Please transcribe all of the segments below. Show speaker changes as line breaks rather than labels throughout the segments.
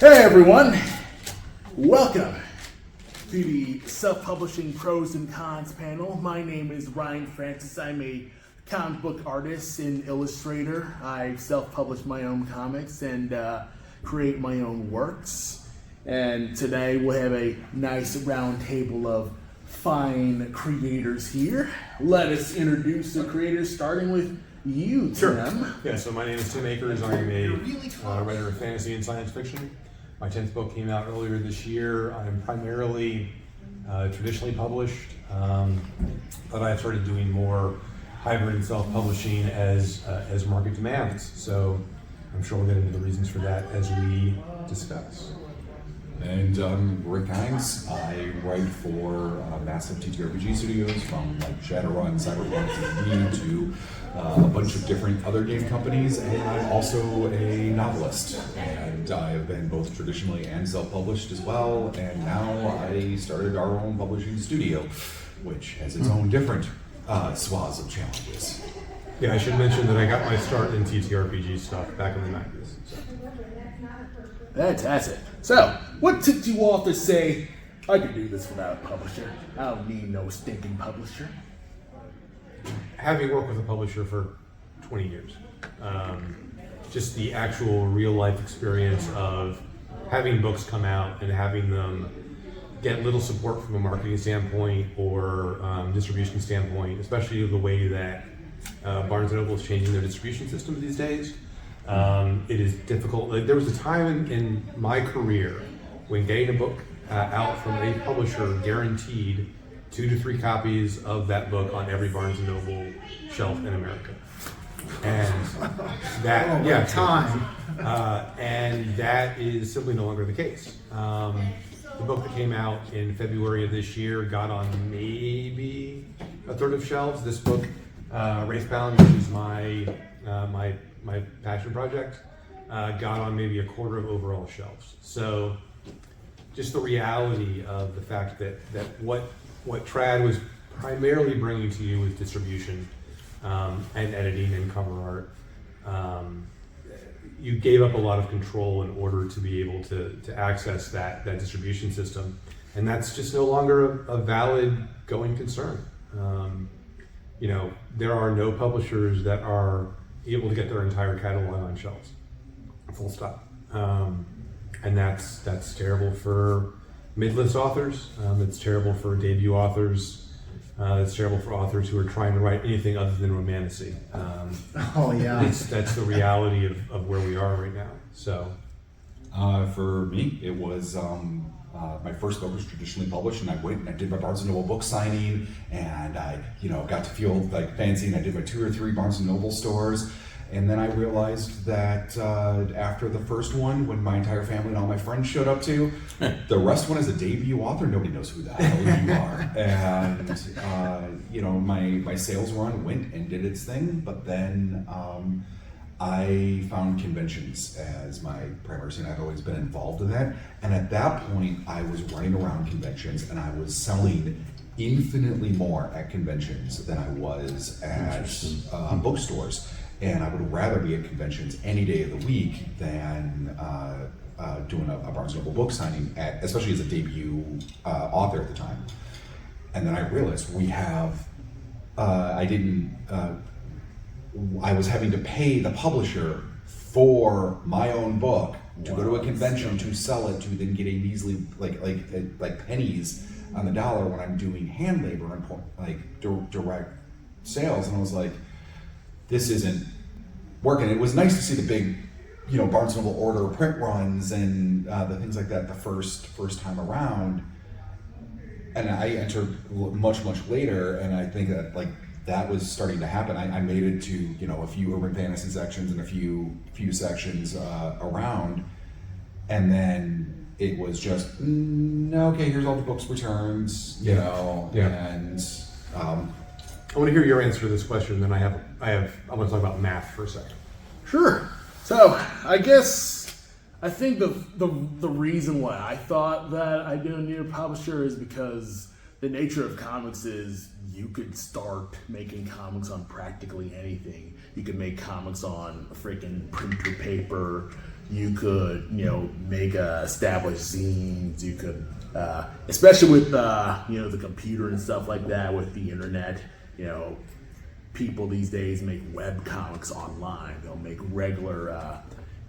Hey everyone, welcome to the Self-Publishing Pros and Cons panel. My name is Ryan Francis. I'm a comic book artist and illustrator. I self-publish my own comics and create my own works. And today we'll have a nice round table of fine creators here. Let us introduce the creators, starting with you, Tim.
Sure. Yeah, so my name is Tim Akers. I'm a writer of fantasy and science fiction. My 10th book came out earlier this year. I'm primarily traditionally published, but I've started doing more hybrid self-publishing as market demands. So I'm sure we'll get into the reasons for that as we discuss.
And I'm Rick Heinz. I write for massive TTRPG studios, from like Shadowrun, Cyberpunk, D&D to a bunch of different other game companies, and I'm also a novelist. And I've been both traditionally and self-published as well, and now I started our own publishing studio, which has its own different swaths of challenges.
Yeah, I should mention that I got my start in TTRPG stuff back in the 90s. So.
Fantastic. So, what took you all to say, I could do this without a publisher? I don't need no stinking publisher.
Having worked with a publisher for 20 years, just the actual real life experience of having books come out and having them get little support from a marketing standpoint or distribution standpoint, especially the way that Barnes & Noble is changing their distribution system these days. It is difficult. Like, there was a time in my career when getting a book out from a publisher guaranteed 2 to 3 copies of that book on every Barnes & Noble shelf in America. And that, and that is simply no longer the case. The book that came out in February of this year got on maybe a third of shelves. This book, Wraithbound, which is my passion project, got on maybe a quarter of overall shelves. So just the reality of the fact that what Trad was primarily bringing to you was distribution and editing and cover art. You gave up a lot of control in order to be able to access that distribution system, and that's just no longer a valid going concern. There are no publishers that are able to get their entire catalog on shelves, full stop. And that's terrible for mid-list authors. It's terrible for debut authors. It's terrible for authors who are trying to write anything other than romantasy. That's the reality of where we are right now. So,
for me, it was my first book was traditionally published, and I went and I did my Barnes & Noble book signing, and I got to feel like fancy, and I did my 2 or 3 Barnes & Noble stores. And then I realized that after the first one, when my entire family and all my friends showed up to, the rest one is a debut author. Nobody knows who the hell you are. And, my sales run went and did its thing. But then I found conventions as my primary scene. I've always been involved in that. And at that point, I was running around conventions, and I was selling infinitely more at conventions than I was at bookstores. And I would rather be at conventions any day of the week than doing a Barnes & Noble book signing, especially as a debut author at the time. And then I realized I was having to pay the publisher for my own book to go to a convention to sell it, to then get a measly like pennies on the dollar when I'm doing hand labor and direct sales. And I was like, this isn't working. It was nice to see the big, Barnes & Noble order print runs and the things like that the first time around. And I entered much later, and I think that that was starting to happen. I made it to a few urban fantasy sections and a few sections around, and then it was just okay. Here's all the books returns, and.
I want to hear your answer to this question. Then I want to talk about math for a second.
Sure. So I think the reason why I thought that I didn't need a publisher is because the nature of comics is you could start making comics on practically anything. You could make comics on freaking printer paper. You could, make established zines. You could, especially with, the computer and stuff like that, with the internet, people these days make web comics online. They'll make regular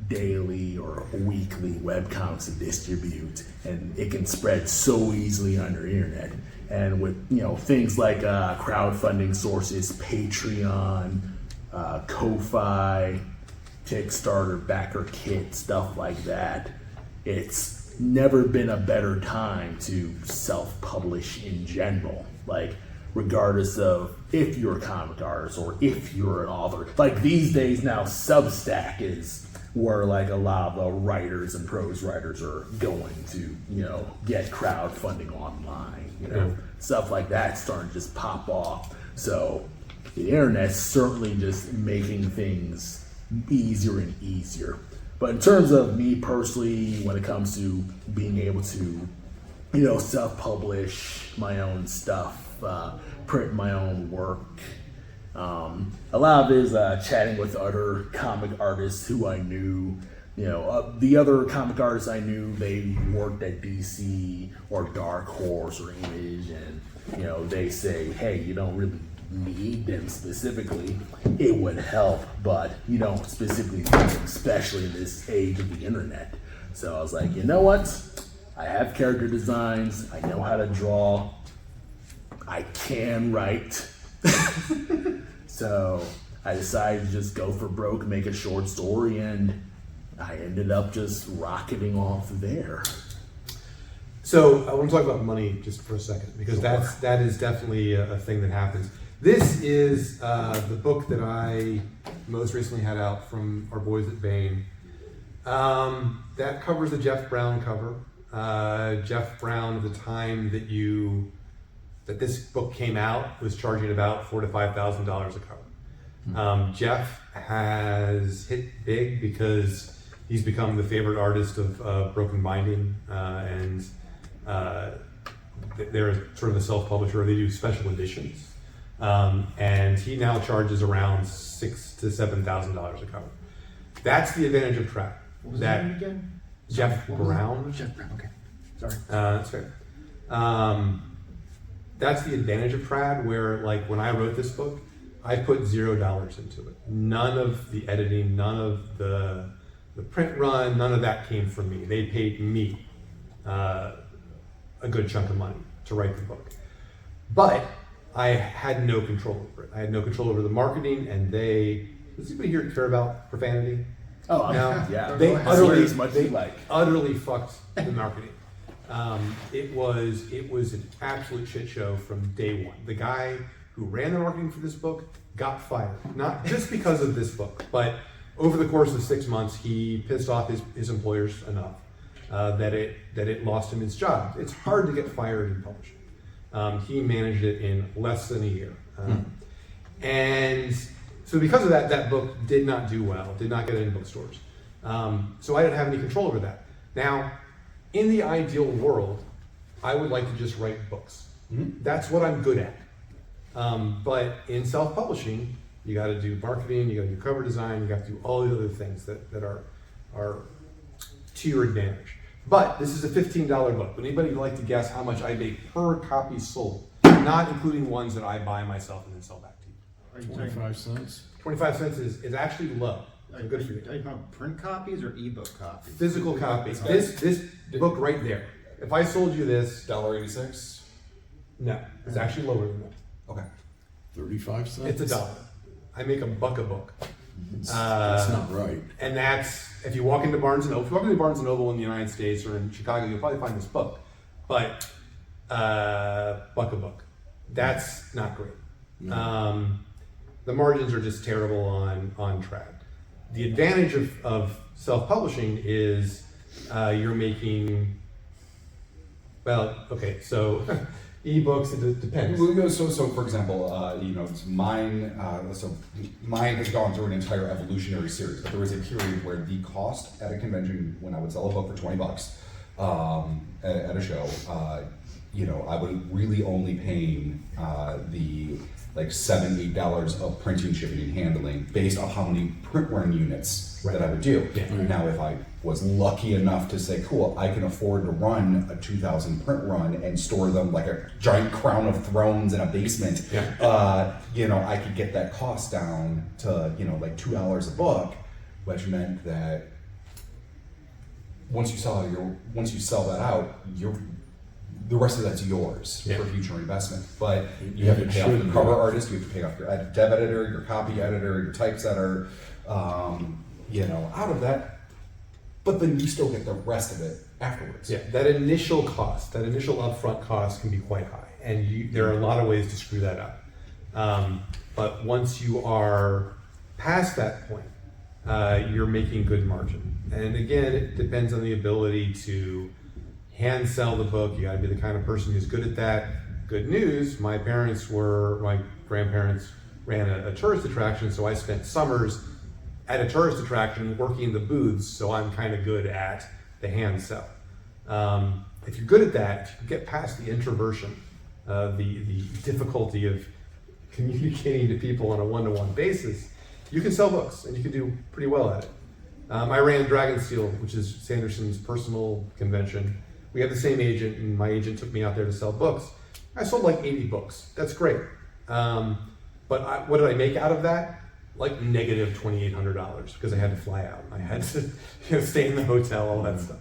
daily or weekly web comics to distribute, and it can spread so easily on your internet. And with things like crowdfunding sources, Patreon, Ko-fi, Kickstarter, Backer Kit, stuff like that, it's never been a better time to self-publish in general. Like, regardless of if you're a comic artist or if you're an author. Like, these days now, Substack is where like a lot of the writers and prose writers are going to, get crowdfunding online, stuff like that starting to just pop off. So the internet's certainly just making things easier and easier. But in terms of me personally, when it comes to being able to, self-publish my own stuff, print my own work, a lot of it is chatting with other comic artists who I knew. The other comic artists I knew, they worked at DC or Dark Horse or Image, and they say, hey, you don't really need them specifically. It would help, but you don't specifically need them, especially in this age of the internet. So I was like, you know what? I have character designs. I know how to draw. I can write. So I decided to just go for broke, make a short story, and I ended up just rocketing off there.
So I want to talk about money just for a second, because that is definitely a thing that happens. This is the book that I most recently had out from our boys at Bain. That covers the Jeff Brown cover. Jeff Brown, at the time that this book came out, was charging about $4,000 to $5,000 a cover. Jeff has hit big because he's become the favorite artist of Broken Binding, and they're sort of a self-publisher. They do special editions, and he now charges around $6,000 to $7,000 a cover. That's the advantage of Trad.
What was his name again?
Jeff Brown.
Jeff Brown. Okay, sorry.
That's fair. That's the advantage of Trad, where like when I wrote this book, I put $0 into it. None of the editing, none of the print run, none of that came from me. They paid me a good chunk of money to write the book. But I had no control over it. I had no control over the marketing, and does anybody here care about profanity?
Oh,
No?
yeah.
They
They
utterly fucked the marketing. It was an absolute shit show from day one. The guy who ran the marketing for this book got fired, not just because of this book, but over the course of 6 months, he pissed off his employers enough that it lost him his job. It's hard to get fired in publishing. He managed it in less than a year, and so because of that book did not do well, did not get it in bookstores. So I didn't have any control over that. Now, in the ideal world, I would like to just write books. That's what I'm good at. But in self-publishing, you got to do marketing, you got to do cover design, you got to do all the other things that are to your advantage. But this is a $15 book. Would anybody like to guess how much I make per copy sold? Not including ones that I buy myself and then sell back to you.
25 cents.
25 cents is actually low. So good for you.
Are you talking print copies or ebook copies?
Physical copies. This book right there. If I sold you this,
$1.86.
no, it's actually lower than that.
Okay.
35 cents?
It's $1. I make $1 a book.
That's not right.
And that's, if you walk into Barnes & Noble, if you walk into Barnes & Noble in the United States or in Chicago, you'll probably find this book. But $1 a book. That's not great.
No.
The margins are just terrible on Trad. The advantage of self-publishing is you're making, well, okay, so ebooks, it depends.
So for example, mine. So mine has gone through an entire evolutionary series. But there was a period where the cost at a convention, when I would sell a book for $20 at a show, I was really only paying like $7, $8 of printing, shipping, and handling based on how many print run units that I would do.
Yeah.
Now, if I was lucky enough to say, cool, I can afford to run a 2,000 print run and store them like a giant crown of thrones in a basement, I could get that cost down to, like $2 a book, which meant that once you sell that out, the rest of that's yours for future investment. But you have to pay off your cover artist, you have to pay off your dev editor, your copy editor, your typesetter, out of that. But then you still get the rest of it afterwards.
Yeah, that initial upfront cost can be quite high, and there are a lot of ways to screw that up. But once you are past that point, you're making good margin. And again, it depends on the ability to hand sell the book. You got to be the kind of person who's good at that. Good news, my grandparents ran a tourist attraction, so I spent summers at a tourist attraction working the booths, so I'm kind of good at the hand sell. If you're good at that, if you get past the introversion, the difficulty of communicating to people on a one-to-one basis, you can sell books and you can do pretty well at it. I ran Dragonsteel, which is Sanderson's personal convention. We had the same agent, and my agent took me out there to sell books. I sold like 80 books. That's great. But what did I make out of that? Like negative $2,800 because I had to fly out. I had to stay in the hotel, all that stuff.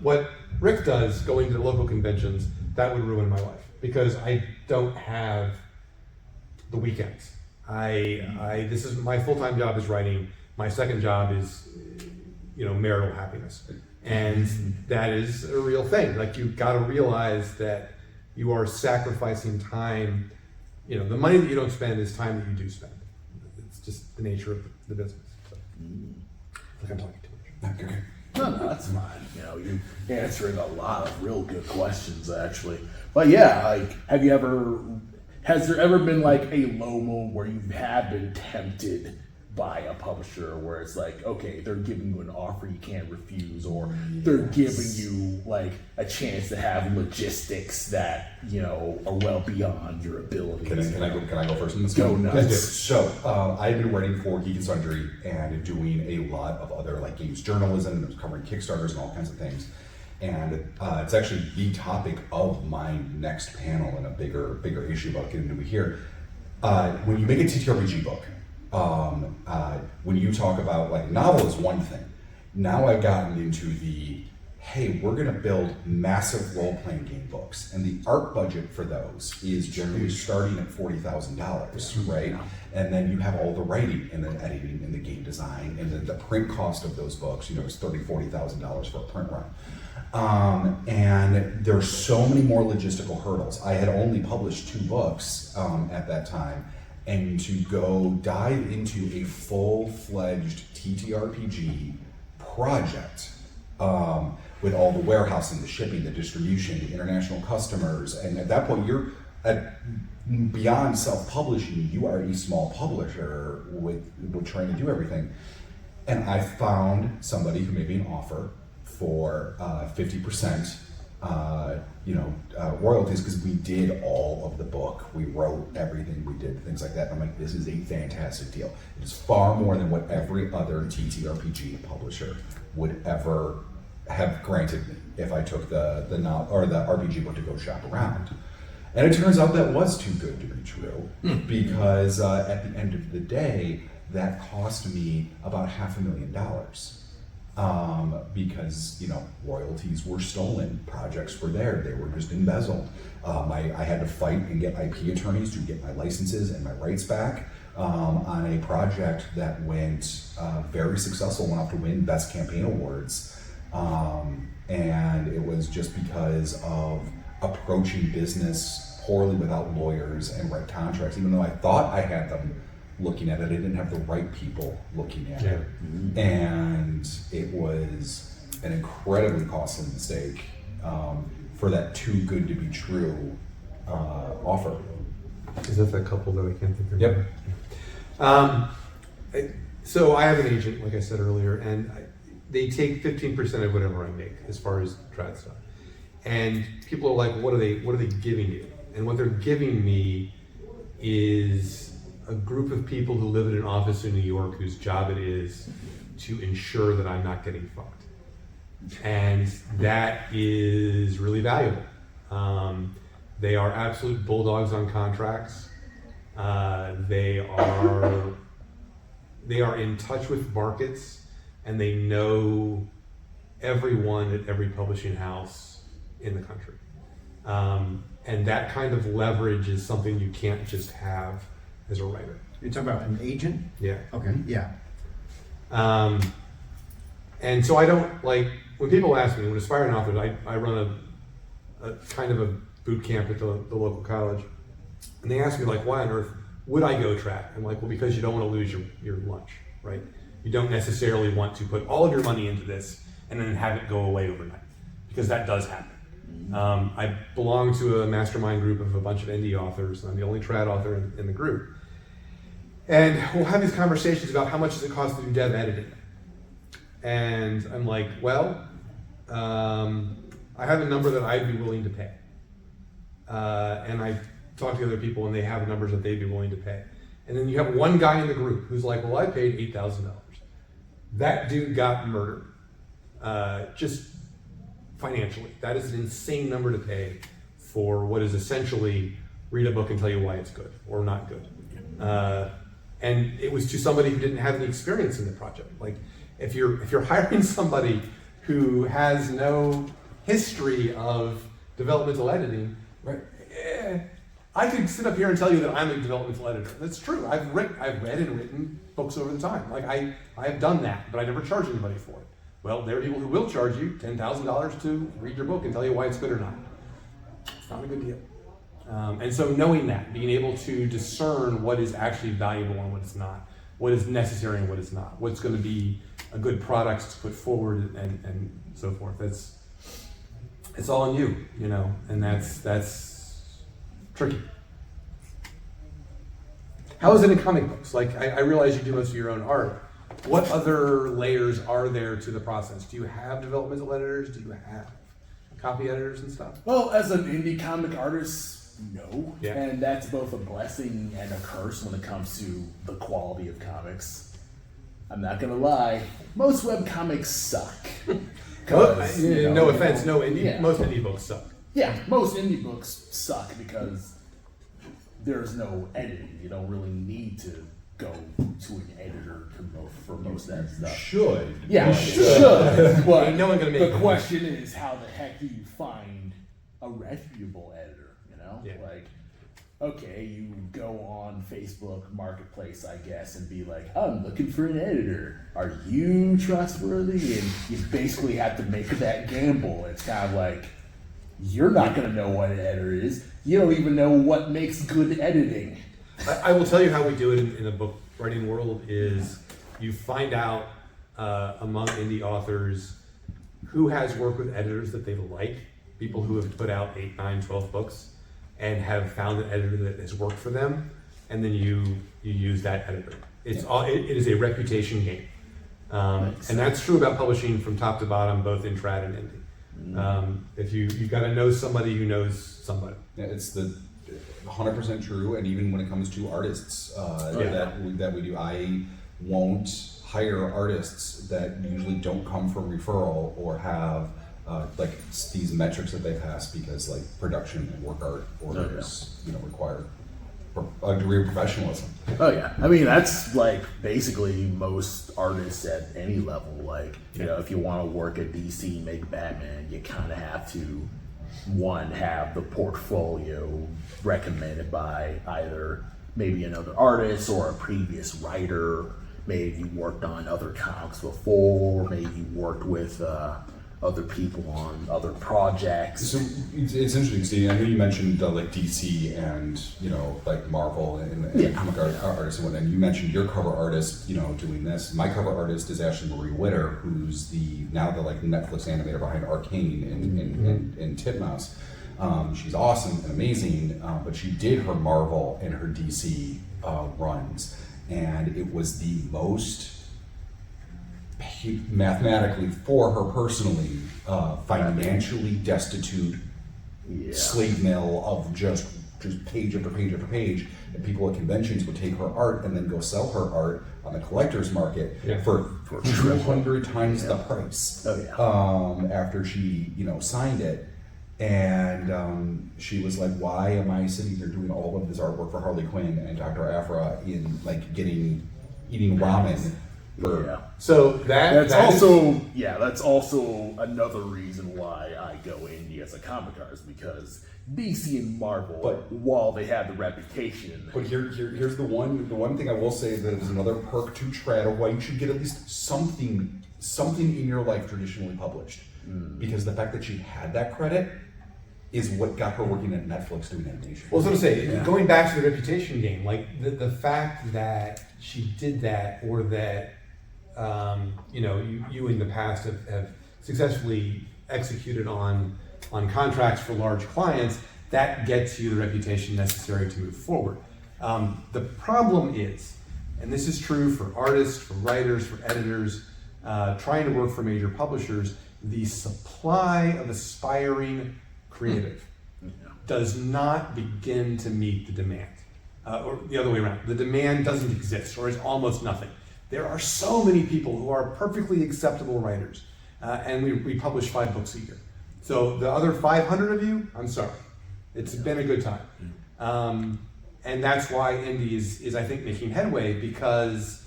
What Rick does, going to local conventions, that would ruin my life because I don't have the weekends. This is my full-time job is writing. My second job is, marital happiness. And that is a real thing. Like, you've got to realize that you are sacrificing time. The money that you don't spend is time that you do spend. It's just the nature of the business. So, I think I'm talking too much.
Okay.
No, that's fine. You're answering a lot of real good questions, actually. But yeah, has there ever been like a low moment where you have been tempted by a publisher where it's like, okay, they're giving you an offer you can't refuse, or they're giving you like a chance to have logistics that are well beyond your abilities?
Can I go first in this?
Go nuts.
So I've been writing for Geek and Sundry and doing a lot of other like games journalism and covering Kickstarters and all kinds of things. And it's actually the topic of my next panel and a bigger issue about getting into it here. When you make a TTRPG book, when you talk about like novel is one thing. Now I've gotten into hey, we're going to build massive role-playing game books, and the art budget for those is generally starting at $40,000, right? Yeah. And then you have all the writing and the editing and the game design, and then the print cost of those books, is $30,000-$40,000 for a print run. And there's so many more logistical hurdles. I had only published 2 books at that time. And to go dive into a full-fledged TTRPG project with all the warehousing, the shipping, the distribution, the international customers, and at that point you're beyond self-publishing. You are a small publisher with trying to do everything. And I found somebody who made me an offer for 50%. Royalties, because we did all of the book, we wrote everything, we did things like that. I'm like, this is a fantastic deal. It is far more than what every other TTRPG publisher would ever have granted me if I took the RPG book to go shop around. And it turns out that was too good to be true, because at the end of the day, that cost me about $500,000. Because royalties were stolen, projects were there, they were just embezzled. I had to fight and get IP attorneys to get my licenses and my rights back on a project that went very successful, went off to win Best Campaign Awards. And it was just because of approaching business poorly without lawyers and right contracts. Even though I thought I had them looking at it, I didn't have the right people looking at it. Mm-hmm. And it was an incredibly costly mistake for that too good to be true offer.
Is that the couple that I can't think of?
Yep.
So I have an agent, like I said earlier, and they take 15% of whatever I make as far as trad stuff. And people are like, what are they giving you? And what they're giving me is a group of people who live in an office in New York whose job it is to ensure that I'm not getting fucked. And that is really valuable. They are absolute bulldogs on contracts. They are in touch with markets, and they know everyone at every publishing house in the country. And that kind of leverage is something you can't just have as a writer.
You're talking about an agent?
Yeah.
Okay, yeah.
And so I don't, like, when people ask me, when aspiring authors, I run a kind of a boot camp at the local college, and they ask me, like, why on earth would I go track? I'm like, well, because you don't want to lose your lunch, right? You don't necessarily want to put all of your money into this and then have it go away overnight, because that does happen. I belong to a mastermind group of a bunch of indie authors, and I'm the only trad author in the group. And we'll have these conversations about how much does it cost to do dev editing. And I'm like, well, I have a number that I'd be willing to pay. And I talk to other people and they have numbers that they'd be willing to pay. And then you have one guy in the group who's like, well, I paid $8,000. That dude got murdered, just financially. That is an insane number to pay for what is essentially read a book and tell you why it's good or not good. And it was to somebody who didn't have any experience in the project. Like, if you're hiring somebody who has no history of developmental editing, right? I could sit up here and tell you that I'm a developmental editor. That's true. I've read and written books over the time. Like, I have done that, but I never charge anybody for it. Well, there are people who will charge you $10,000 to read your book and tell you why it's good or not. It's not a good deal. And so knowing that, being able to discern what is actually valuable and what is not, what is necessary and what is not, what's going to be a good product to put forward and so forth. It's all on you, you know, and that's tricky. How is it in comic books? Like, I realize you do most of your own art. What other layers are there to the process? Do you have developmental editors? Do you have copy editors and stuff?
Well, as an indie comic artist, no.
Yeah.
And that's both a blessing and a curse when it comes to the quality of comics. I'm not gonna lie, most webcomics suck.
Well,
You know,
no offense, no indie.
Yeah.
Most indie books suck.
Yeah, most indie books suck because there's no editing. You don't really need to go to an editor for most of that stuff.
Should.
Yeah, should. But
Ain't no one gonna make
the
it.
question is, how the heck do you find a reputable editor? You know,
Yeah.
like, okay, you go on Facebook Marketplace, I guess, and be like, I'm looking for an editor. Are you trustworthy? And you basically have to make that gamble. It's kind of like, you're not going to know what an editor is. You don't even know what makes good editing.
I will tell you how we do it in the book writing world is you find out among indie authors who has worked with editors that they like, people who have put out 8, 9, 12 books and have found an editor that has worked for them, and then you use that editor. It is a reputation game. And that's true about publishing from top to bottom, both in trad and indie. If you've got to know somebody who knows somebody.
Yeah, it's the 100% true, and even when it comes to artists that we do, I won't hire artists that usually don't come from referral or have like these metrics that they pass, because like production and work art orders, require a degree of professionalism.
Oh yeah, I mean that's like basically most artists at any level. Like, if you want to work at DC, make Batman, you kind of have to have the portfolio recommended by either maybe another artist or a previous writer. Maybe you worked on other comics before. Maybe you worked with other people on other projects.
So it's interesting, Steve. I know you mentioned like DC and like Marvel and comic artists and whatnot. And you mentioned your cover artist, doing this. My cover artist is actually Marie Witter, who's now the like Netflix animator behind Arcane and Titmouse. She's awesome and amazing, but she did her Marvel and her DC runs, and it was the most mathematically for her personally financially destitute slave mill of just just page after page after page, and people at conventions would take her art and then go sell her art on the collector's market for 200 times the price. After she, signed it. And she was like, why am I sitting here doing all of this artwork for Harley Quinn and Dr. Aphra in like eating ramen for
So
that's also another reason why I go indie as a comic artist, because DC and Marvel, while they have the reputation.
But here's the one thing I will say that is another perk to Trad of why you should get at least something in your life traditionally published. Because the fact that she had that credit is what got her working at Netflix doing animation.
Well, I was going to say, going back to the reputation game, like the fact that she did that, or that you in the past have successfully executed on contracts for large clients, that gets you the reputation necessary to move forward. The problem is, and this is true for artists, for writers, for editors, trying to work for major publishers, the supply of aspiring creative does not begin to meet the demand. Or the other way around, the demand doesn't exist, or is almost nothing. There are so many people who are perfectly acceptable writers, and we publish 5 books a year. So the other 500 of you, I'm sorry. It's been a good time. And that's why indie is I think, making headway, because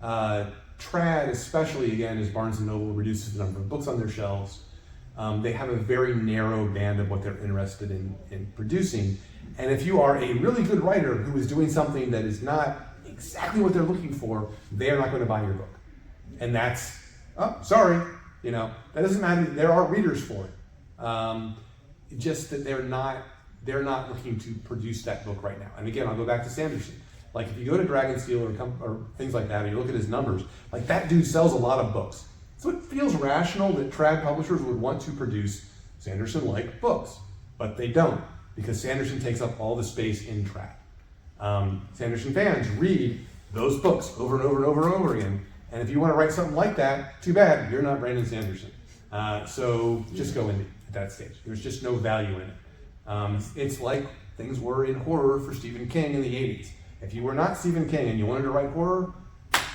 Trad, especially, again, as Barnes & Noble reduces the number of books on their shelves, they have a very narrow band of what they're interested in producing. And if you are a really good writer who is doing something that is not exactly what they're looking for, they are not going to buy your book. And that's, sorry, that doesn't matter. There are readers for it. Just that they're not looking to produce that book right now. And again, I'll go back to Sanderson. Like, if you go to Dragonsteel or things like that, or you look at his numbers, like, that dude sells a lot of books. So it feels rational that trad publishers would want to produce Sanderson-like books, but they don't, because Sanderson takes up all the space in trad. Sanderson fans read those books over and over and over and over again, and if you want to write something like that, too bad, you're not Brandon Sanderson. So just go indie at that stage. There's just no value in it. It's like things were in horror for Stephen King in the 80s. If you were not Stephen King and you wanted to write horror,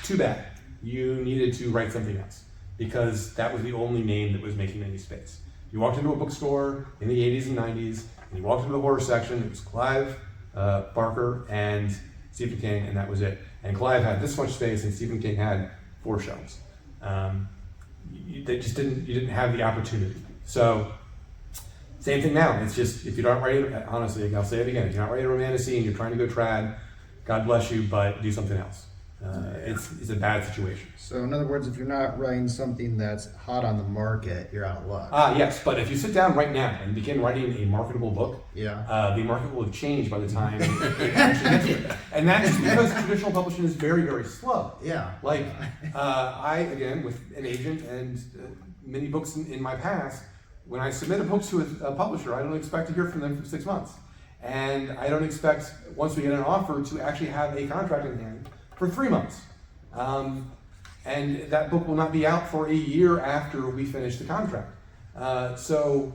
too bad. You needed to write something else, because that was the only name that was making any space. You walked into a bookstore in the 80s and 90s, and you walked into the horror section, it was Clive Barker and Stephen King, and that was it. And Clive had this much space, and Stephen King had 4 shelves. You didn't have the opportunity. So, same thing now. It's just, if you're not ready, honestly, I'll say it again, if you're not ready to romantasy and you're trying to go trad, God bless you, but do something else. It's a bad situation.
So in other words, if you're not writing something that's hot on the market, you're out of luck.
Yes, but if you sit down right now and begin writing a marketable book, the market will have changed by the time it actually gets to it. And that's because traditional publishing is very, very slow.
Yeah.
Like, I, again, with an agent and many books in my past, when I submit a book to a publisher, I don't expect to hear from them for 6 months. And I don't expect, once we get an offer, to actually have a contract in hand for 3 months. And that book will not be out for a year after we finish the contract. So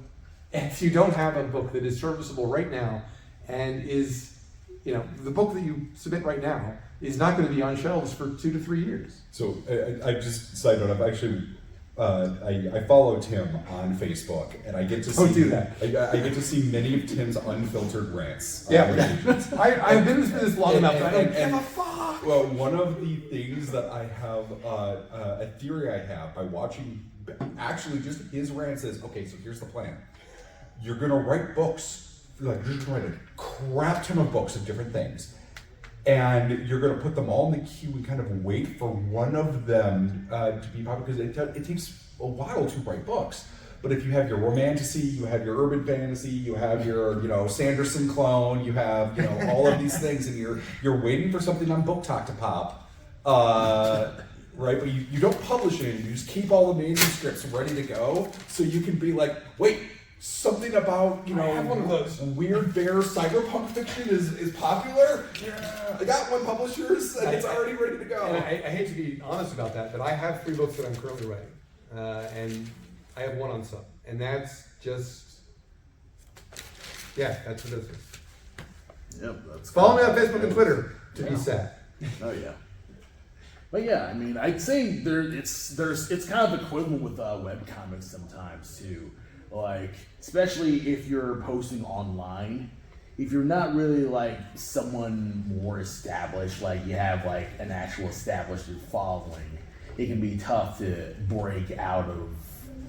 if you don't have a book that is serviceable right now, and is, the book that you submit right now is not going to be on shelves for 2 to 3 years.
So I just, side note, I've actually, I follow Tim on Facebook, and I get to see
do that.
I get to see many of Tim's unfiltered rants.
I've been in this business long enough that I don't give a fuck.
Well, one of the things that I have, a theory I have by watching, actually just his rant says, okay, so here's the plan. You're gonna write books, you're just gonna write a crap ton of books of different things. And you're going to put them all in the queue and kind of wait for one of them to be popular, because it takes a while to write books. But if you have your romantasy, you have your urban fantasy, you have your Sanderson clone, you have all of these things, and you're waiting for something on Book Talk to pop, right? But you don't publish it; you just keep all the manuscripts ready to go, so you can be like, wait. Something about,
I have one of those.
Weird bear cyberpunk fiction is popular. Yeah, I got one publishers and it's already ready to go.
And I hate to be honest about that, but I have 3 books that I'm currently writing, and I have 1 on sub, and that's just, that's the business.
Yep, that's
Follow me on Facebook and Twitter to be set.
Oh yeah. But yeah, I mean, I'd say it's kind of equivalent with webcomics sometimes too. Like, especially if you're posting online, if you're not really like someone more established, like you have like an actual established following, it can be tough to break out of,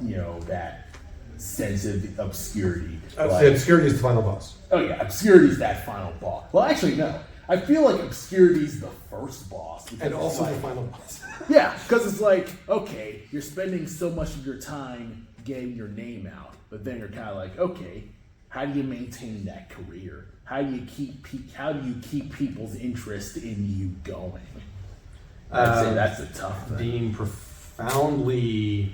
you know, that sense of obscurity.
The obscurity is the final boss.
Oh yeah, obscurity is that final boss. Well, actually, no. I feel like obscurity is the first boss.
And also the final boss.
Yeah, because it's like, okay, you're spending so much of your time getting your name out, but then you're kind of like, okay, how do you maintain that career? How do you keep people's interest in you going? I'd say that's a tough thing.
Being profoundly,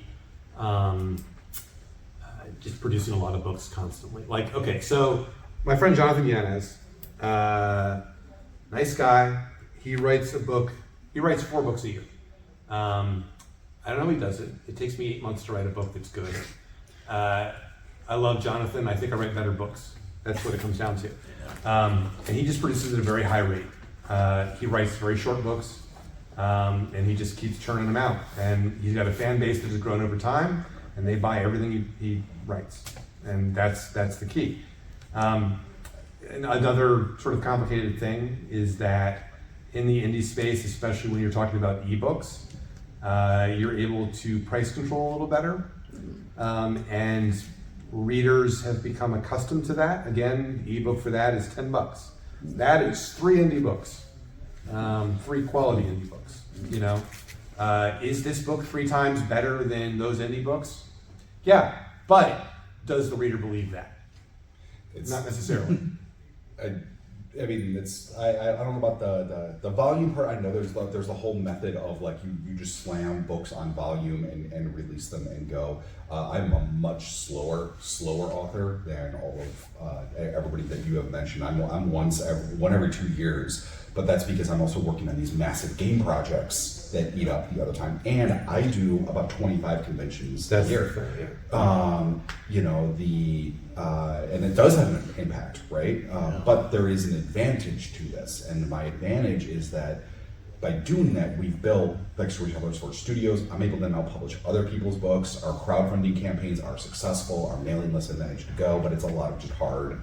just producing a lot of books constantly. Like, okay, so my friend Jonathan Yanez, nice guy. He writes a book. He writes 4 books a year. I don't know how he does it. It takes me 8 months to write a book that's good. I love Jonathan. I think I write better books. That's what it comes down to. And he just produces at a very high rate. He writes very short books, and he just keeps churning them out. And he's got a fan base that has grown over time, and they buy everything he writes. And that's the key. And another sort of complicated thing is that in the indie space, especially when you're talking about ebooks, you're able to price control a little better. And readers have become accustomed to that. Again, the ebook for that is $10. That is 3 indie books, 3 quality indie books. You know, is this book 3 times better than those indie books? Yeah, but does the reader believe that? It's not necessarily.
I mean, I don't know about the volume part. I know there's a whole method of like you just slam books on volume and release them and go. I'm a much slower author than all of everybody that you have mentioned. I'm one every 2 years, but that's because I'm also working on these massive game projects that eat up the other time, and I do about 25 conventions a year.
Fair, yeah.
You know, and it does have an impact, right? But there is an advantage to this, and my advantage is that by doing that, we've built like Storytellers for Studios. I'm able to now publish other people's books. Our crowdfunding campaigns are successful. Our mailing list has managed to go, but it's a lot of just hard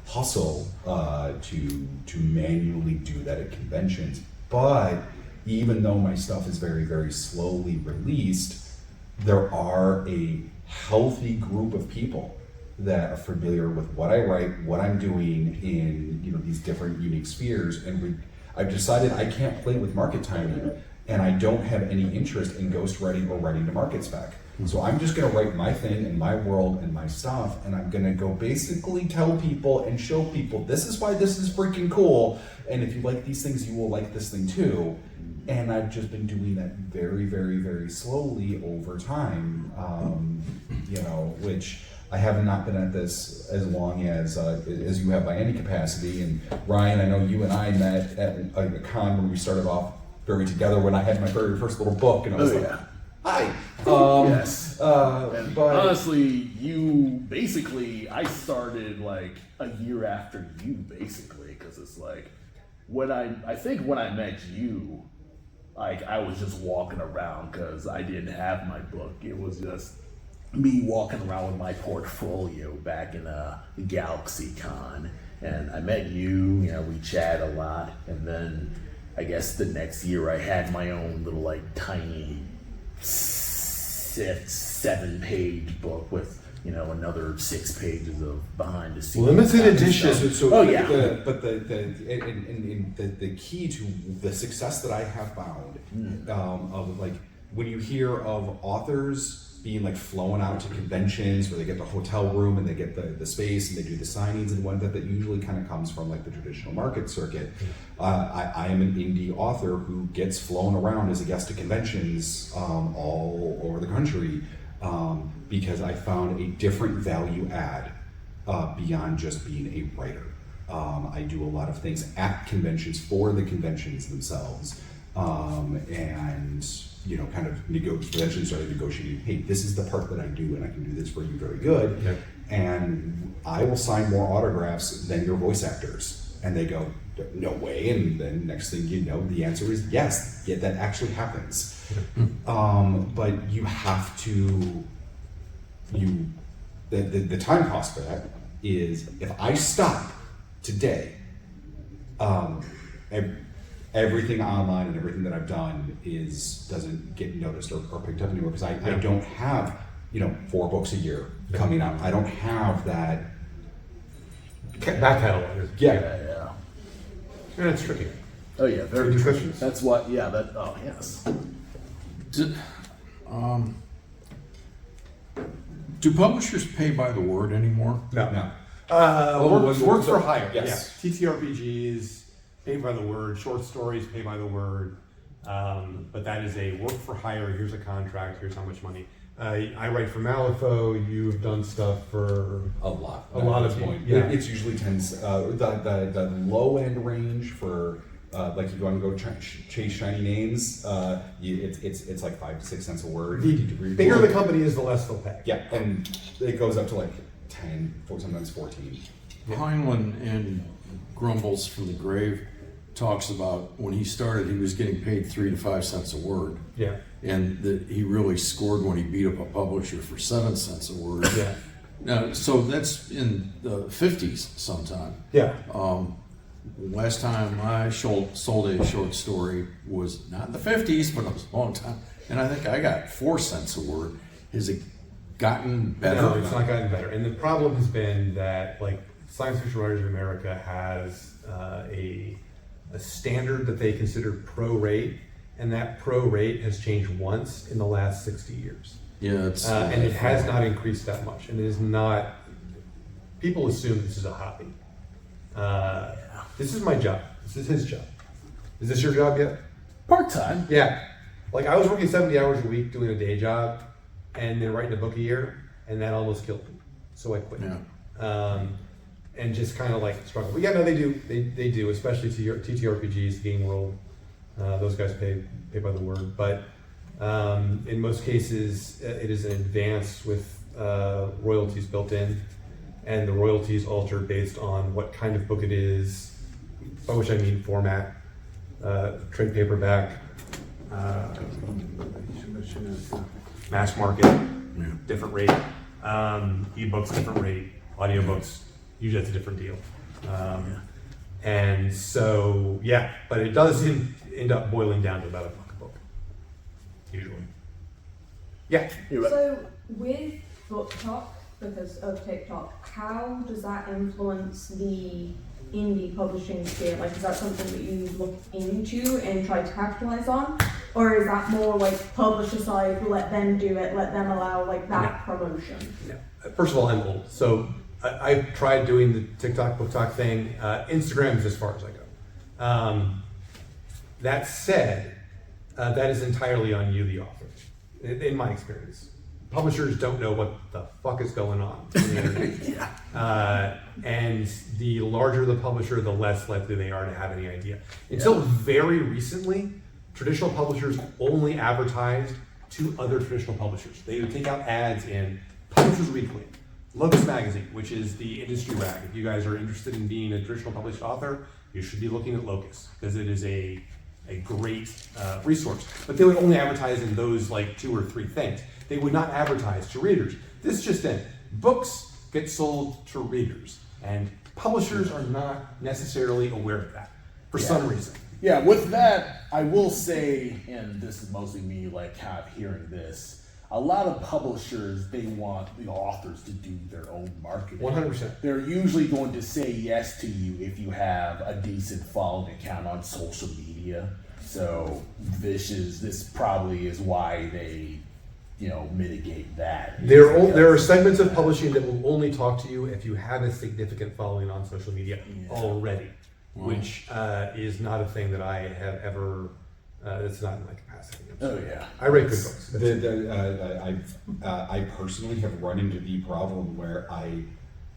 hustle to manually do that at conventions. But even though my stuff is very, very slowly released, there are a healthy group of people that are familiar with what I write, what I'm doing in these different unique spheres, and I've decided I can't play with market timing, and I don't have any interest in ghostwriting or writing to market spec. So I'm just going to write my thing in my world and my stuff, and I'm going to go basically tell people and show people this is why this is freaking cool, and if you like these things, you will like this thing too. And I've just been doing that very, very, very slowly over time, which I have not been at this as long as you have by any capacity. And Ryan, I know you and I met at a con when we started off very together when I had my very first little book, and I was hi.
Yes.
But
honestly, I started like a year after you, basically, because it's like when I met you, like I was just walking around because I didn't have my book. It was just me walking around with my portfolio back in Galaxy Con, and I met you. We chat a lot, and then I guess the next year I had my own little like tiny 7-page book with another 6 pages of behind the scenes.
Limited edition.
The key to the success that I have found of like when you hear of authors being like flown out to conventions where they get the hotel room and they get the space and they do the signings and whatnot, that usually kind of comes from like the traditional market circuit. I am an indie author who gets flown around as a guest to conventions all over the country because I found a different value add beyond just being a writer. I do a lot of things at conventions for the conventions themselves, and kind of eventually started negotiating, hey, this is the part that I do and I can do this for you very good. Yep. And I will sign more autographs than your voice actors. And they go, no way. And then next thing you know, the answer is yes, yeah, that actually happens. But you have to, the time cost for that is, if I stop today, everything online and everything that I've done doesn't get noticed or picked up anymore, because I don't have 4 books a year coming out. I don't have that
Back catalog.
Yeah.
And it's tricky.
Oh yeah, very
Any
true.
questions?
That's what. Yeah. That. Oh yes.
Do publishers pay by the word anymore?
No.
No.
Works for hire.
Yes.
Yeah. TTRPGs pay by the word. Short stories pay by the word. But that is a work for hire. Here's a contract. Here's how much money. I write for Malifaux. You've done stuff for
A lot.
A lot of
this point.
people, yeah.
It's usually tends the low end range for like if you want to go chase shiny names. It's like 5 to 6 cents a word.
The bigger the company is, the less they'll pay.
Yeah, and it goes up to like 10, sometimes 14.
Heinlein in Grumbles from the Grave talks about when he started, he was getting paid 3 to 5 cents a word.
Yeah.
And that he really scored when he beat up a publisher for 7 cents a word.
Yeah.
Now, so that's in the 50s sometime.
Yeah.
Last time I sold a short story was not in the 50s, but it was a long time. And I think I got 4 cents a word. Has it gotten better?
No, it's not gotten better. And the problem has been that, like, Science Fiction Writers of America has a standard that they consider pro rate, and that pro rate has changed once in the last 60 years.
Yeah, it's
And it has not increased that much. And it is not, people assume this is a hobby. This is my job. This is his job. Is this your job yet?
Part time.
Yeah. Like, I was working 70 hours a week doing a day job and then writing a book a year, and that almost killed me. So I quit.
Yeah.
And just kind of like struggle. But yeah, no, they do. They do, especially TTRPGs, the game world. Those guys pay by the word. But in most cases, it is an advance with royalties built in, and the royalties alter based on what kind of book it is, by which I mean format, trade paperback, mass market, different rate, ebooks, different rate, audiobooks, usually that's a different deal. And so, yeah, but it does end up boiling down to about $1 a book, usually. Yeah.
So with book talk, because of TikTok, how does that influence the indie publishing sphere? Like, is that something that you look into and try to capitalize on? Or is that more like publisher side, let them do it, let them allow like that promotion?
No. First of all, I'm old, so I've tried doing the TikTok, book talk thing. Instagram is as far as I go. That said, that is entirely on you, the author, in my experience. Publishers don't know what the fuck is going on. And the larger the publisher, the less likely they are to have any idea. Until very recently, traditional publishers only advertised to other traditional publishers. They would take out ads in Publishers Weekly, Locus Magazine, which is the industry rag. If you guys are interested in being a traditional published author, you should be looking at Locus, because it is a great resource. But they would only advertise in those like 2 or 3 things. They would not advertise to readers. This just in. Books get sold to readers, and publishers are not necessarily aware of that for some reason.
Yeah, with that, I will say, and this is mostly me like kind of hearing this, a lot of publishers, they want the authors to do their own marketing.
100%.
They're usually going to say yes to you if you have a decent following account on social media. So this probably is why they, mitigate that.
There are segments of publishing that will only talk to you if you have a significant following on social media already, which is not a thing that I have ever. It's not in my capacity.
Oh yeah,
I write good books.
I personally have run into the problem where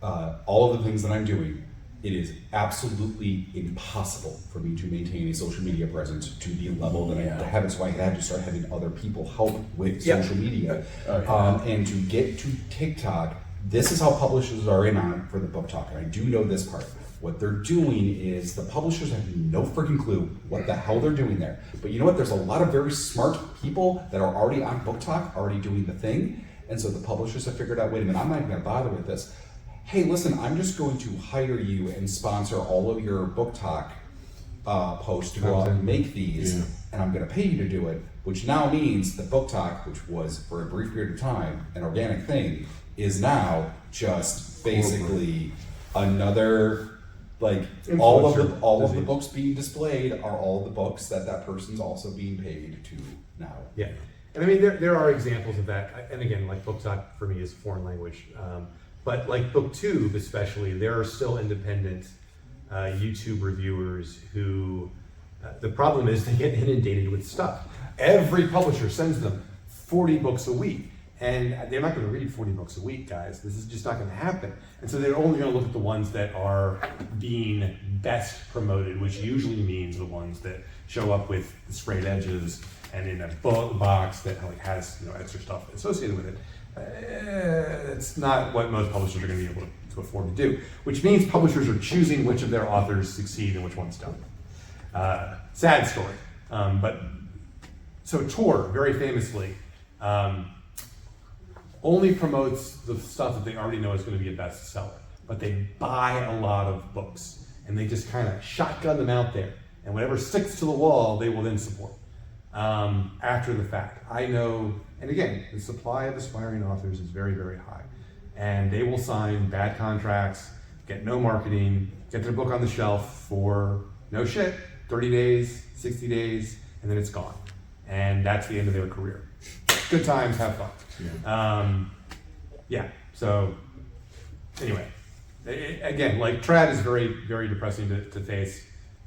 all of the things that I'm doing, it is absolutely impossible for me to maintain a social media presence to the level that I have it. So I had to start having other people help with social media. And to get to TikTok, this is how publishers are in on it for the book talk. And I do know this part. What they're doing is the publishers have no freaking clue what the hell they're doing there. But you know what? There's a lot of very smart people that are already on Book Talk, already doing the thing. And so the publishers have figured out, wait a minute, I'm not even gonna bother with this. Hey, listen, I'm just going to hire you and sponsor all of your Book Talk posts to go out and make these, and I'm gonna pay you to do it, which now means the Book Talk, which was for a brief period of time an organic thing, is now just basically another, like, all of the books being displayed are all the books that person's also being paid to now.
Yeah, and I mean there are examples of that, and again, like Book Talk for me is foreign language, but like BookTube especially, there are still independent YouTube reviewers who, the problem is they get inundated with stuff. Every publisher sends them 40 books a week, and they're not going to read 40 books a week, guys. This is just not going to happen. And so they're only going to look at the ones that are being best promoted, which usually means the ones that show up with the sprayed edges and in a box that has extra stuff associated with it. It's not what most publishers are going to be able to afford to do, which means publishers are choosing which of their authors succeed and which ones don't. Sad story. But so Tor, very famously, only promotes the stuff that they already know is going to be a bestseller, but they buy a lot of books and they just kind of shotgun them out there, and whatever sticks to the wall, they will then support after the fact. I know, and again, the supply of aspiring authors is very, very high, and they will sign bad contracts, get no marketing, get their book on the shelf for no shit, 30 days, 60 days, and then it's gone. And that's the end of their career. Good times, have fun. So anyway, again, like trad is very, very depressing to face.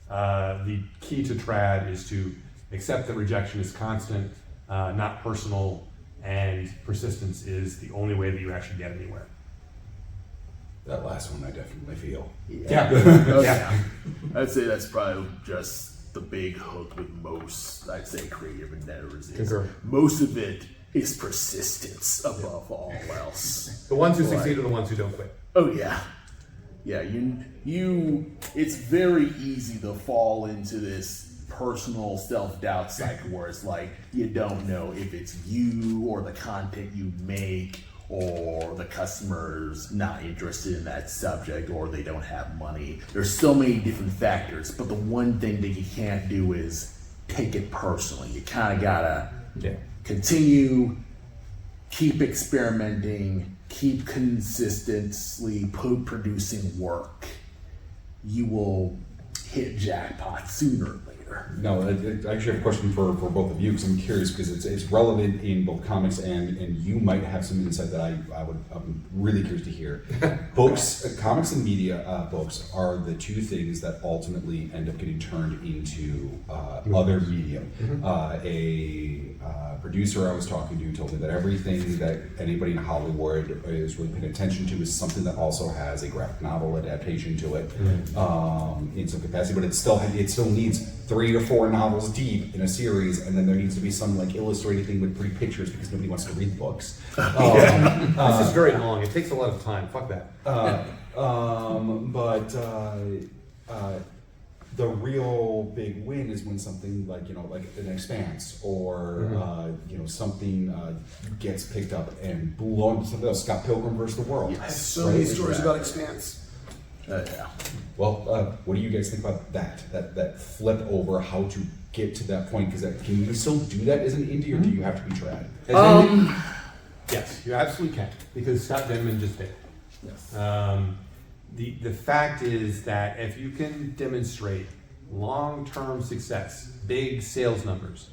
The key to trad is to accept that rejection is constant, not personal, and persistence is the only way that you actually get anywhere.
That last one I definitely feel.
Yeah.
I'd say that's probably just the big hook with most, I'd say, creative endeavors. Most of it is persistence above all else.
The ones who succeed are the ones who don't quit.
Oh yeah. Yeah, you it's very easy to fall into this personal self-doubt cycle where it's like you don't know if it's you or the content you make or the customer's not interested in that subject or they don't have money. There's so many different factors, but the one thing that you can't do is take it personally. You kind of gotta continue, keep experimenting, keep consistently producing work. You will hit jackpot sooner or later.
No, I actually have a question for both of you because I'm curious because it's relevant in both comics and you might have some insight that I'm really curious to hear. Books, comics and media books are the two things that ultimately end up getting turned into other medium. A producer I was talking to told me that everything that anybody in Hollywood is really paying attention to is something that also has a graphic novel adaptation to it in some capacity, but it still needs 3 or 4 novels deep in a series, and then there needs to be some like illustrated thing with pretty pictures because nobody wants to read the books.
This is very long. It takes a lot of time. Fuck that.
The real big win is when something like like an Expanse or something gets picked up and blown. Something else, Scott Pilgrim vs. the World.
I have so many stories about Expanse.
Yeah. Well, what do you guys think about that flip over how to get to that point? Because can you still do that as an indie, or do you have to be trad?
Yes, you absolutely can, because Scott Denman just did.
Yes.
The fact is that if you can demonstrate long-term success, big sales numbers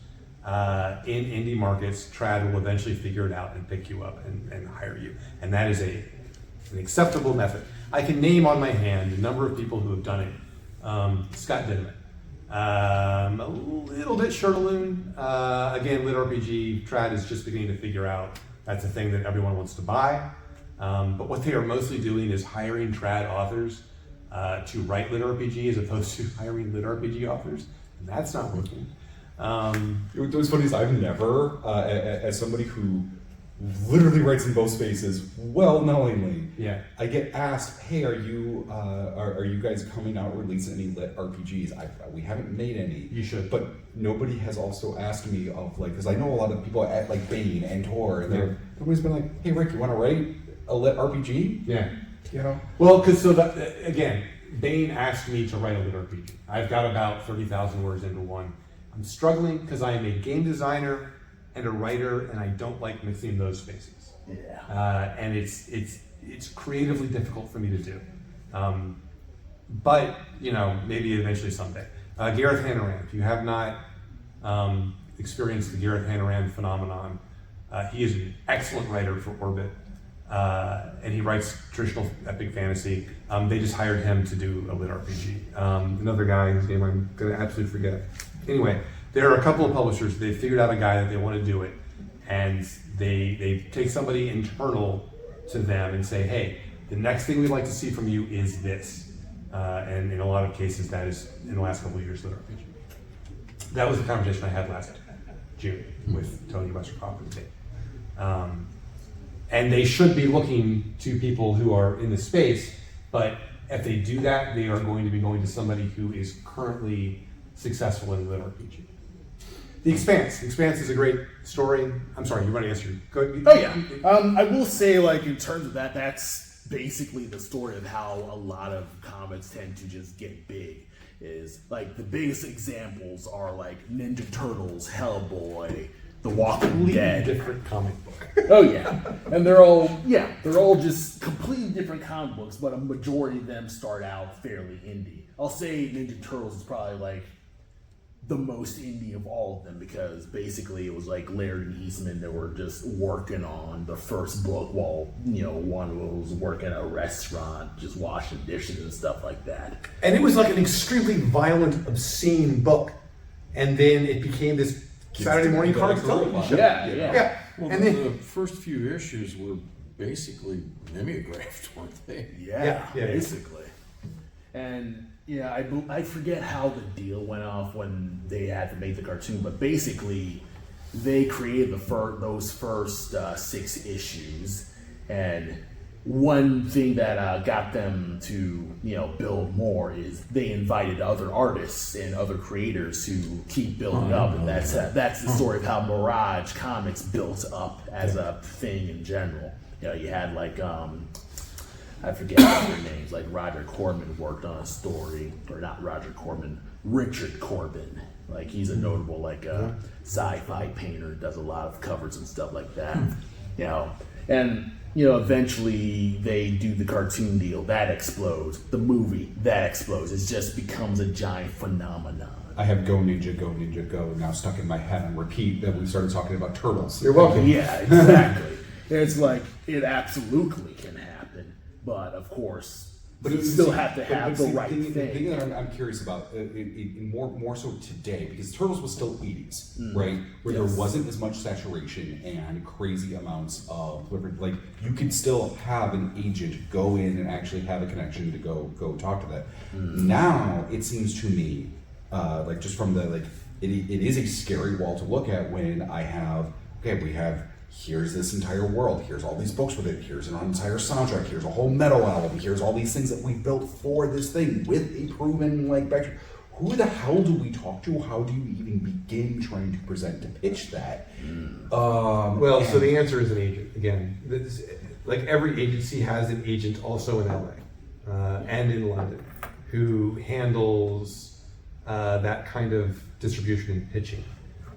in indie markets, trad will eventually figure it out and pick you up and hire you, and that is an acceptable method. I can name on my hand a number of people who have done it. Scott Denman, a little bit Shirtaloon. Again, Lit RPG, trad is just beginning to figure out that's a thing that everyone wants to buy. But what they are mostly doing is hiring trad authors to write Lit RPG as opposed to hiring Lit RPG authors, and that's not working.
What's funny is I've never, as somebody who literally writes in both spaces, well knowingly.
Yeah.
I get asked, hey, are you guys coming out releasing any lit RPGs? We haven't made any.
You should.
But nobody has also asked me of like, because I know a lot of people at like Bane and Tor, and nobody's been like, hey Rick, you want to write a lit RPG?
Yeah.
You know?
Well, because again, Bane asked me to write a lit RPG. I've got about 30,000 words into one. I'm struggling because I am a game designer and a writer, and I don't like mixing those spaces.
Yeah.
And it's creatively difficult for me to do. But maybe eventually someday. Gareth Hannaran, if you have not experienced the Gareth Hannaran phenomenon, he is an excellent writer for Orbit. And he writes traditional epic fantasy. They just hired him to do a lit RPG. Another guy whose name I'm going to absolutely forget. Anyway, there are a couple of publishers. They figured out a guy that they want to do it, and they take somebody internal to them and say, hey, the next thing we'd like to see from you is this. And in a lot of cases, that is, in the last couple of years, lit RPG. That was the conversation I had last June with Tony Westerhoff and Dave. And they should be looking to people who are in the space, but if they do that, they are going to be going to somebody who is currently successful in lit RPG. The Expanse. The Expanse is a great story. I'm sorry, you want to answer? Go ahead.
Oh yeah. I will say, like, in terms of that, that's basically the story of how a lot of comics tend to just get big. Is like the biggest examples are like Ninja Turtles, Hellboy, The Walking Dead.
Different comic book.
Oh yeah, and they're all just completely different comic books, but a majority of them start out fairly indie. I'll say Ninja Turtles is probably like the most indie of all of them because basically it was like Laird and Eastman that were just working on the first book while one was working at a restaurant, just washing dishes and stuff like that.
And it was like an extremely violent, obscene book, and then it became this Saturday morning comics television show.
Yeah.
Well,
And then-
the first few issues were basically mimeographed, weren't they?
Yeah,
Yeah.
basically. And I forget how the deal went off when they had to make the cartoon, but basically they created those first 6 issues, and one thing that got them to build more is they invited other artists and other creators to keep building up, and that's the story of how Mirage Comics built up as a thing in general. You had like I forget their names, like Roger Corman worked on a story, or not Roger Corman, Richard Corbin. Like he's a notable sci-fi painter, does a lot of covers and stuff like that. And eventually they do the cartoon deal, that explodes. The movie, that explodes. It just becomes a giant phenomenon.
I have Go Ninja, Go Ninja, Go now stuck in my head on repeat that we started talking about turtles.
You're welcome.
Yeah, exactly. It's like it absolutely can happen, but of course, you still have to have the right
thing. The thing
thing.
that I'm curious about, more so today, because Turtles was still 80s, right? Where there wasn't as much saturation and crazy amounts of, like, you could still have an agent go in and actually have a connection to go talk to that. Now, it seems to me, like just from the, like, it is a scary wall to look at when we have, here's this entire world, here's all these books with it, here's an entire soundtrack, here's a whole metal album, here's all these things that we built for this thing with a proven backstory. Who the hell do we talk to? How do you even begin trying to present to pitch that?
So the answer is an agent. Again, like every agency has an agent also in LA and in London who handles that kind of distribution and pitching.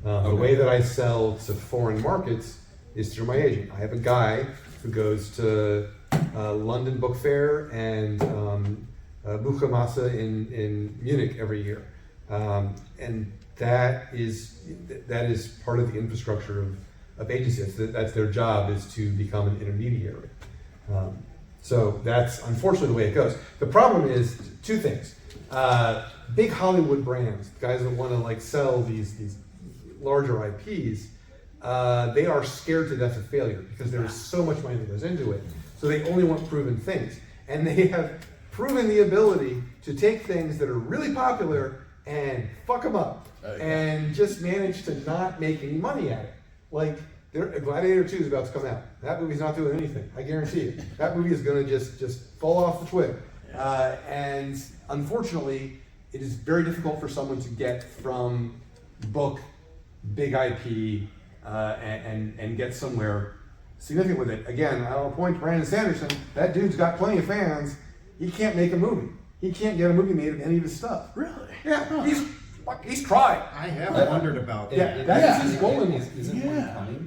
The way that I sell to foreign markets is through my agent. I have a guy who goes to London Book Fair and Buchmesse in Munich every year, and that is part of the infrastructure of agencies. That's their job, is to become an intermediary. So that's unfortunately the way it goes. The problem is 2 things: big Hollywood brands, guys that want to sell these larger IPs. They are scared to death of failure because there is so much money that goes into it. So they only want proven things. And they have proven the ability to take things that are really popular and fuck them up and just manage to not make any money at it. Like Gladiator 2 is about to come out. That movie's not doing anything. I guarantee you. That movie is going to just fall off the twig. And unfortunately, it is very difficult for someone to get from book, big IP, and get somewhere significant with it. Again, I'll point to Brandon Sanderson. That dude's got plenty of fans. He can't make a movie. He can't get a movie made of any of his stuff.
Really?
Yeah, he's tried.
I have wondered about
Yeah,
that.
that's his goal in
Is it one coming?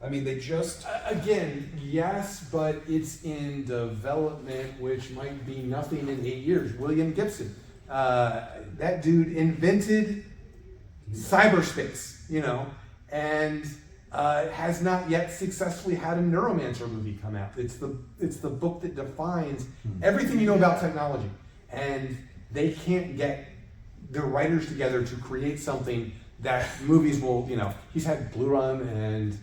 I mean, they just.
Again, yes, but it's in development, which might be nothing in 8 years. William Gibson, that dude invented cyberspace, and has not yet successfully had a Neuromancer movie come out. It's the book that defines everything you know about technology, and they can't get the writers together to create something that movies will. He's had Blue Run and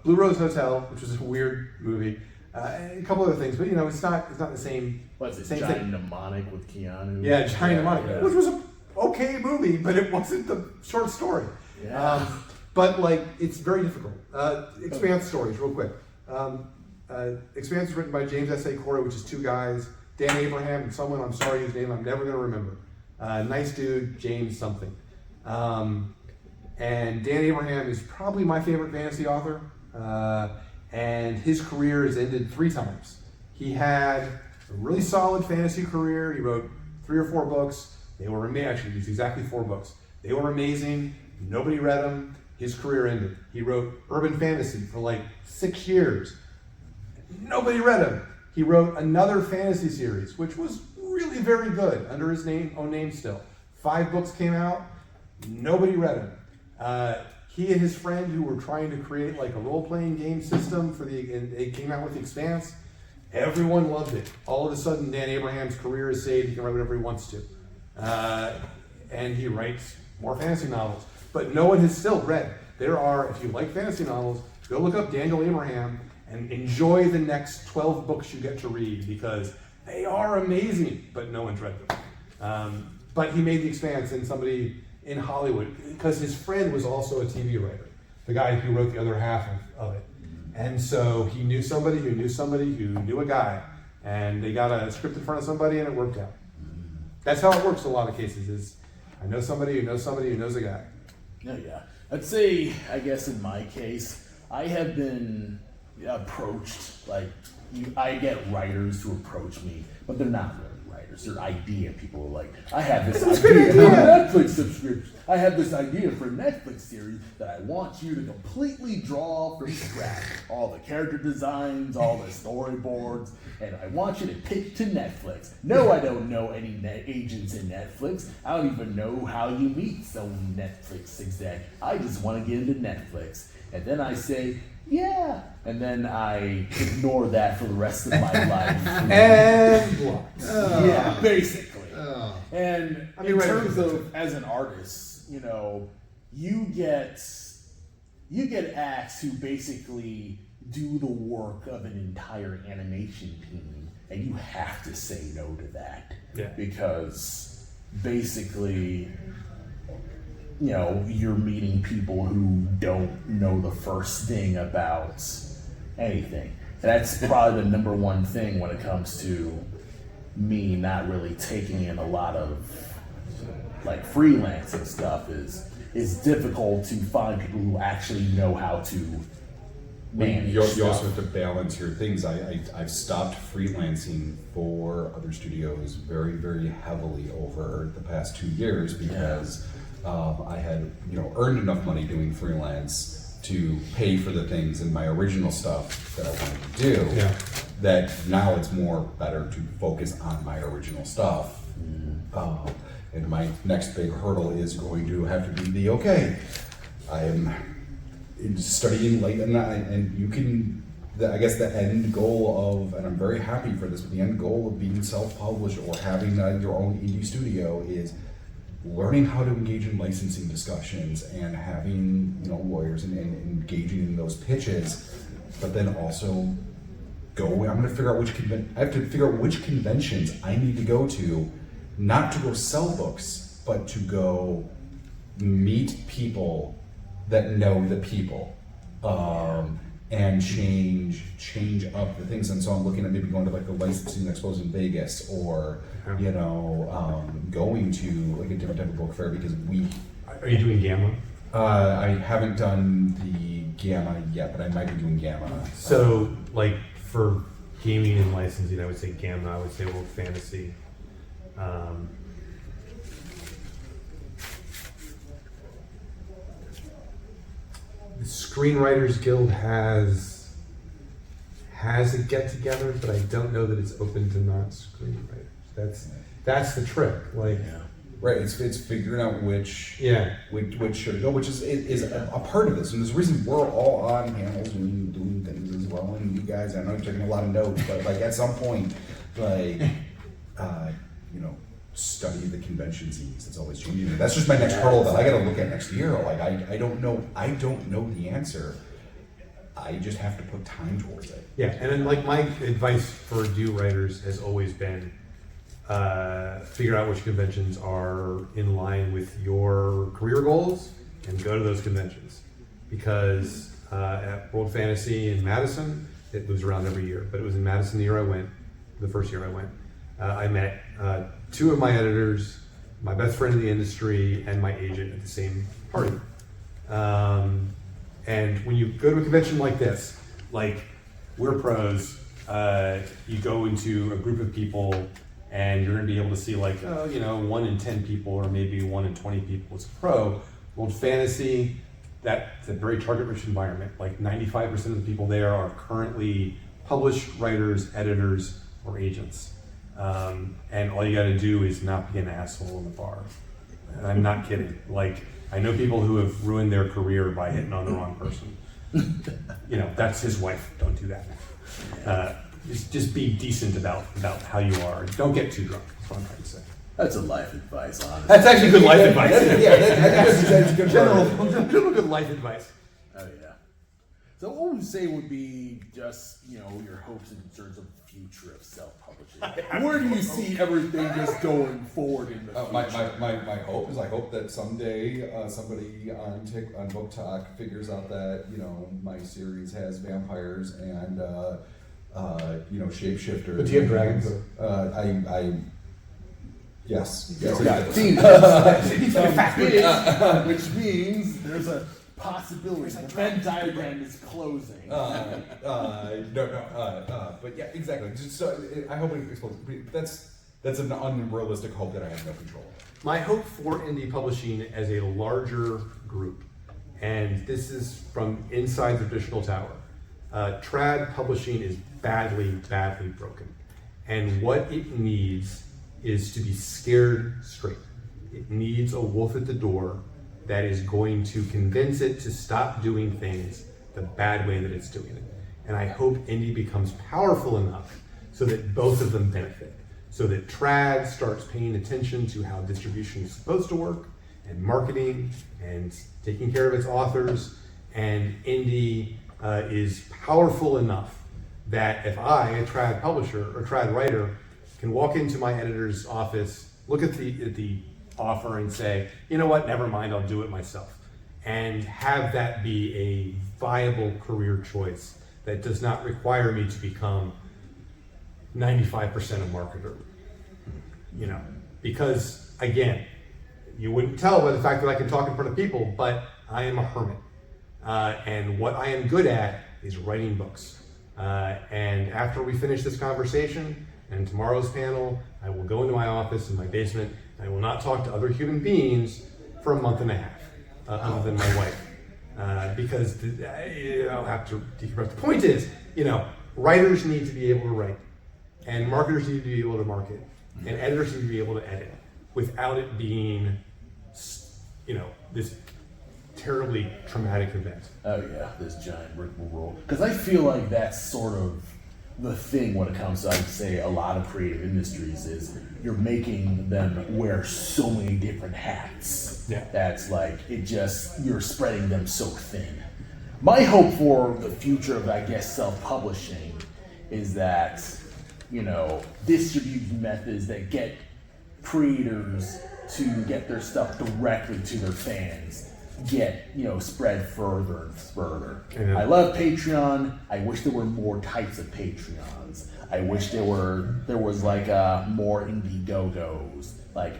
Blue Rose Hotel, which was a weird movie, and a couple other things, but it's not the same.
What's it?
Same
Giant
thing.
Mnemonic with Keanu.
Yeah, Giant Mnemonic,
yeah.
which was a okay movie, but it wasn't the short story.
Yeah.
But it's very difficult. Expanse stories, real quick. Expanse is written by James S.A. Corey, which is two guys, Dan Abraham and someone, I'm sorry his name, I'm never going to remember. Nice dude, James something. And Dan Abraham is probably my favorite fantasy author, and his career has ended 3 times. He had a really solid fantasy career. He wrote 3 or 4 books. They were amazing. Actually, it's exactly 4 books. They were amazing. Nobody read them. His career ended. He wrote urban fantasy for 6 years. Nobody read him. He wrote another fantasy series, which was really very good under his own name still. 5 books came out. Nobody read him. He and his friend who were trying to create a role-playing game system and they came out with The Expanse. Everyone loved it. All of a sudden, Dan Abraham's career is saved. He can write whatever he wants to. And he writes more fantasy novels. But no one has still read. If you like fantasy novels, go look up Daniel Abraham and enjoy the next 12 books you get to read because they are amazing, but no one's read them. But he made The Expanse, and somebody in Hollywood, because his friend was also a TV writer, the guy who wrote the other half of it. And so he knew somebody who knew somebody who knew a guy, and they got a script in front of somebody and it worked out. That's how it works in a lot of cases, is I know somebody who knows somebody who knows a guy.
Yeah. I'd say, I guess in my case, I have been approached, I get writers who approach me, but they're not really writers. They're idea people. I have this idea for a Netflix subscription. I have this idea for a Netflix series that I want you to completely draw from scratch. All the character designs, all the storyboards, and I want you to pitch to Netflix. No, I don't know any agents in Netflix. I don't even know how you meet some Netflix exec. I just want to get into Netflix. And then I say, yeah. And then I ignore that for the rest of my life.
And blocked.
Yeah, basically. And
I mean,
in terms of as an artist, you get acts who basically do the work of an entire animation team, and you have to say no to that.
Yeah.
Because basically, you're meeting people who don't know the first thing about anything. And that's probably the number one thing when it comes to me not really taking in a lot of freelancing stuff is difficult to find people who actually know how to manage
You
stuff.
also have to balance your things. I've stopped freelancing for other studios very, very heavily over the past 2 years because I had earned enough money doing freelance to pay for the things in my original stuff that I wanted to do.
Yeah.
That now it's better to focus on my original stuff. And my next big hurdle is going to have to be I am studying and you can. I guess the end goal of, and I'm very happy for this, but the end goal of being self-published or having your own indie studio is learning how to engage in licensing discussions and having lawyers and engaging in those pitches, but then also I'm going to figure out I have to figure out which conventions I need to go to, not to go sell books, but to go meet people that know the people. and change up the things. And so I'm looking at maybe going to like the licensing expos in Vegas, or going to like a different type of book fair, because
Are you doing Gamma?
I haven't done the Gamma yet, but I might be doing Gamma.
So, like, for gaming and licensing, I would say Gamma, I would say World Fantasy. The Screenwriters Guild has a get-together, but I don't know that it's open to non-screenwriters. That's the trick. Like,
Right, it's figuring out which should go, which is a part of this, and there's a reason we're all on panels doing things as well. And you guys, I know you're taking a lot of notes, but like at some point, like study the convention scenes. It's always changing. That's just my next hurdle that I got to look at next year. Like I don't know the answer. I just have to put time towards it.
Yeah, and then like my advice for new writers has always been, figure out which conventions are in line with your career goals and go to those conventions. Because at World Fantasy in Madison, it moves around every year, but it was in Madison the year I went, the first year I went. I met two of my editors, my best friend in the industry, and my agent at the same party. And when you go to a convention like this, like we're pros, you go into a group of people and you're going to be able to see like, 1 in 10 people or maybe 1 in 20 people is a pro. World Fantasy, that's a very target-rich environment. Like 95% of the people there are currently published writers, editors, or agents. And all you got to do is not be an asshole in the bar. And I'm not kidding. Like, I know people who have ruined their career by hitting on the wrong person. That's his wife. Don't do that. Just be decent about how you are. Don't get too drunk. That's what I'm trying to say.
That's a life advice, honestly.
That's actually good life advice.
That's good.
General good life advice.
Oh yeah.
So what would you say would be just, your hopes and concerns of the future of self-publishing? Where do you see everything just going forward in the future?
My hope is I hope that someday somebody on Book Talk figures out that, my series has vampires and, shapeshifters.
But do you have dragons?
Yes.
Which means there's a possibility. The Venn diagram is closing.
But yeah, exactly. So I hope it explodes. That's an unrealistic hope that I have no control of.
My hope for indie publishing as a larger group, and this is from inside the traditional tower, trad publishing is badly broken. And what it needs is to be scared straight. It needs a wolf at the door that is going to convince it to stop doing things the bad way that it's doing it. And I hope indie becomes powerful enough so that both of them benefit. So that trad starts paying attention to how distribution is supposed to work, and marketing, and taking care of its authors, and indie is powerful enough that if I, a trad publisher or trad writer, can walk into my editor's office, look at the offer and say, you know what, never mind, I'll do it myself. And have that be a viable career choice that does not require me to become 95% a marketer. Because again, you wouldn't tell by the fact that I can talk in front of people, but I am a hermit. And what I am good at is writing books. And after we finish this conversation and tomorrow's panel, I will go into my office in my basement. I will not talk to other human beings for a month and a half, other than my wife, because I'll have to decompress. The point is, writers need to be able to write, and marketers need to be able to market, and editors need to be able to edit, without it being, this terribly traumatic event.
Oh yeah, this giant brick will roll.
Because I feel like that's sort of the thing when it comes to, I'd say, a lot of creative industries is you're making them wear so many different hats.
Yeah.
That's like, you're spreading them so thin. My hope for the future of, I guess, self-publishing is that, distribution methods that get creators to get their stuff directly to their fans. get spread further and further.
Yeah.
I love Patreon. I wish there were more types of Patreons. I wish there was like more Indiegogos, like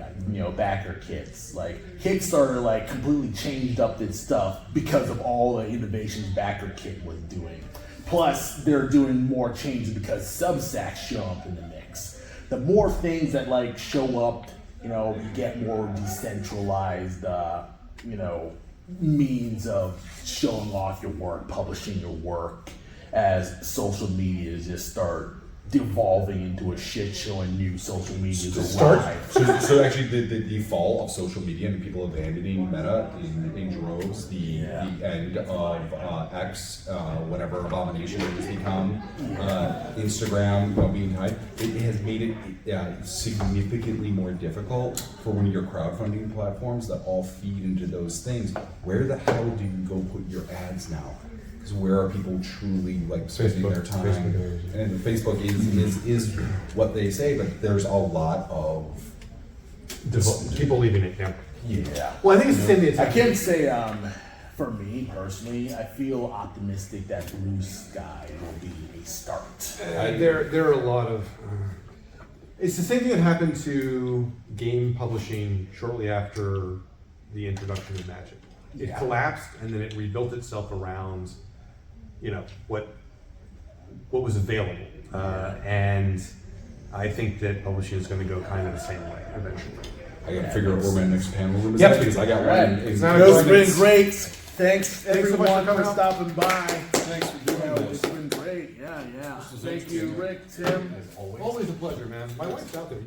backer kits. Like Kickstarter like completely changed up its stuff because of all the innovations Backer Kit was doing. Plus they're doing more changes because Substacks show up in the mix. The more things that like show up, you get more decentralized means of showing off your work, publishing your work, as social media just start devolving into a shit show and new social media to
So actually, the fall of social media and people abandoning Meta in droves, the end of X, whatever abomination it has become, Instagram being tied, it has made it significantly more difficult for one of your crowdfunding platforms that all feed into those things. Where the hell do you go put your ads now? Because where are people truly like spending their time? And Facebook is what they say, but there's a lot of
people leaving it. Yeah.
Yeah.
Well, I think it's the same thing.
I can say, for me personally, I feel optimistic that Blue Sky will be a start.
There are a lot of. It's the same thing that happened to game publishing shortly after the introduction of Magic. It collapsed and then it rebuilt itself around, what was available, and I think that publishing is going to go kind of the same way eventually.
I got to figure out where my next panel room is
Yep.
at because I got one.
It's been great. Thanks
so much
everyone
for
for
coming
stopping by.
Thanks for doing
It's
this.
been great. Yeah. Thank you, Rick, Tim.
Always a pleasure, man. My wife's out there.